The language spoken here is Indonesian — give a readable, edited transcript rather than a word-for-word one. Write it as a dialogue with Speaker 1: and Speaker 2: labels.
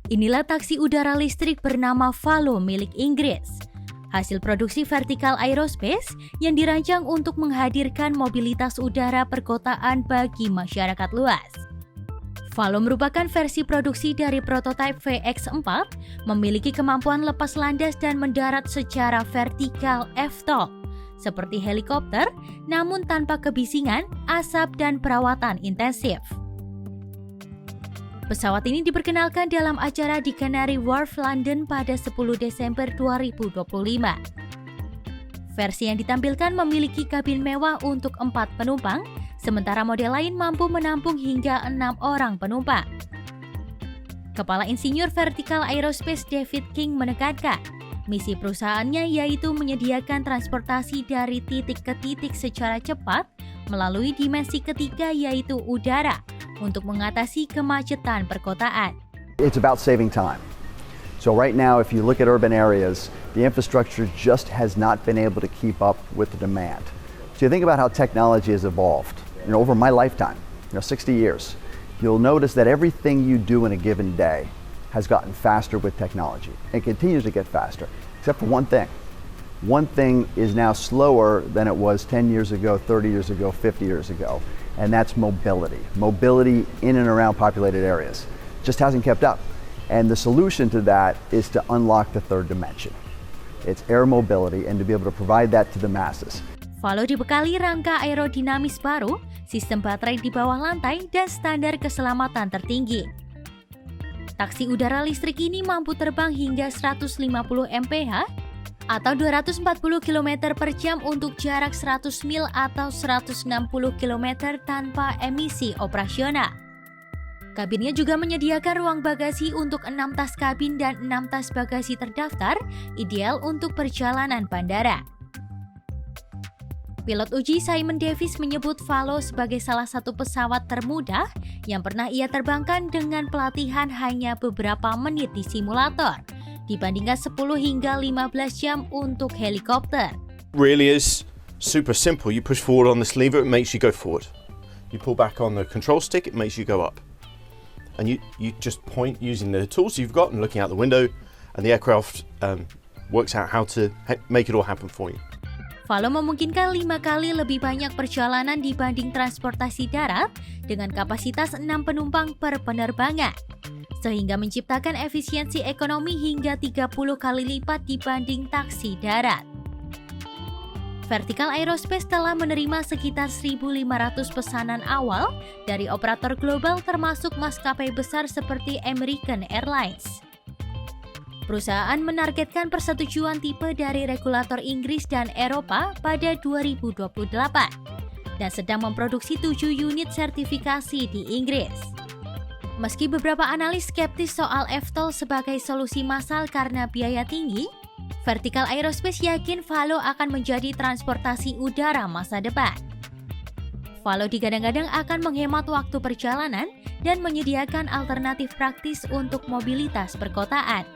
Speaker 1: Inilah taksi udara listrik bernama Valo milik Inggris. Hasil produksi Vertical Aerospace yang dirancang untuk menghadirkan mobilitas udara perkotaan bagi masyarakat luas. Valo merupakan versi produksi dari prototipe VX4, memiliki kemampuan lepas landas dan mendarat secara vertikal FTOL, seperti helikopter, namun tanpa kebisingan, asap, dan perawatan intensif. Pesawat ini diperkenalkan dalam acara di Canary Wharf, London pada 10 Desember 2025. Versi yang ditampilkan memiliki kabin mewah untuk 4 penumpang, sementara model lain mampu menampung hingga 6 orang penumpang. Kepala Insinyur Vertical Aerospace David King menekankan, misi perusahaannya yaitu menyediakan transportasi dari titik ke titik secara cepat melalui dimensi ketiga yaitu udara, untuk mengatasi kemacetan perkotaan.
Speaker 2: It's about saving time. So right now, if you look at urban areas, the infrastructure just has not been able to keep up with the demand. So you think about how technology has evolved. Over my lifetime, 60 years, you'll notice that everything you do in a given day has gotten faster with technology and continues to get faster, except for one thing. One thing is now slower than it was 10 years ago, 30 years ago, 50 years ago. And that's mobility. Mobility in and around populated areas just hasn't kept up. And the solution to that is to unlock the third dimension. It's air mobility and to be able to provide that to the masses.
Speaker 1: Valo dibekali rangka aerodinamis baru, sistem baterai di bawah lantai, dan standar keselamatan tertinggi. Taksi udara listrik ini mampu terbang hingga 150 mph atau 240 km per jam untuk jarak 100 mil atau 160 km tanpa emisi operasional. Kabinnya juga menyediakan ruang bagasi untuk 6 tas kabin dan 6 tas bagasi terdaftar, ideal untuk perjalanan bandara. Pilot uji Simon Davis menyebut Valo sebagai salah satu pesawat termudah yang pernah ia terbangkan dengan pelatihan hanya beberapa menit di simulator, dibandingkan 10 hingga 15 jam untuk helikopter.
Speaker 3: Really is super simple. You push forward on this lever, it makes you go forward. You pull back on the control stick, it makes you go up. And you just point using the tools you've got and looking out the window, and the aircraft works out how to make it all happen for you.
Speaker 1: Valo memungkinkan 5 kali lebih banyak perjalanan dibanding transportasi darat dengan kapasitas 6 penumpang per penerbangan, sehingga menciptakan efisiensi ekonomi hingga 30 kali lipat dibanding taksi darat. Vertical Aerospace telah menerima sekitar 1.500 pesanan awal dari operator global termasuk maskapai besar seperti American Airlines. Perusahaan menargetkan persetujuan tipe dari regulator Inggris dan Eropa pada 2028 dan sedang memproduksi 7 unit sertifikasi di Inggris. Meski beberapa analis skeptis soal FTOL sebagai solusi massal karena biaya tinggi, Vertical Aerospace yakin Valo akan menjadi transportasi udara masa depan. Valo digadang-gadang akan menghemat waktu perjalanan dan menyediakan alternatif praktis untuk mobilitas perkotaan.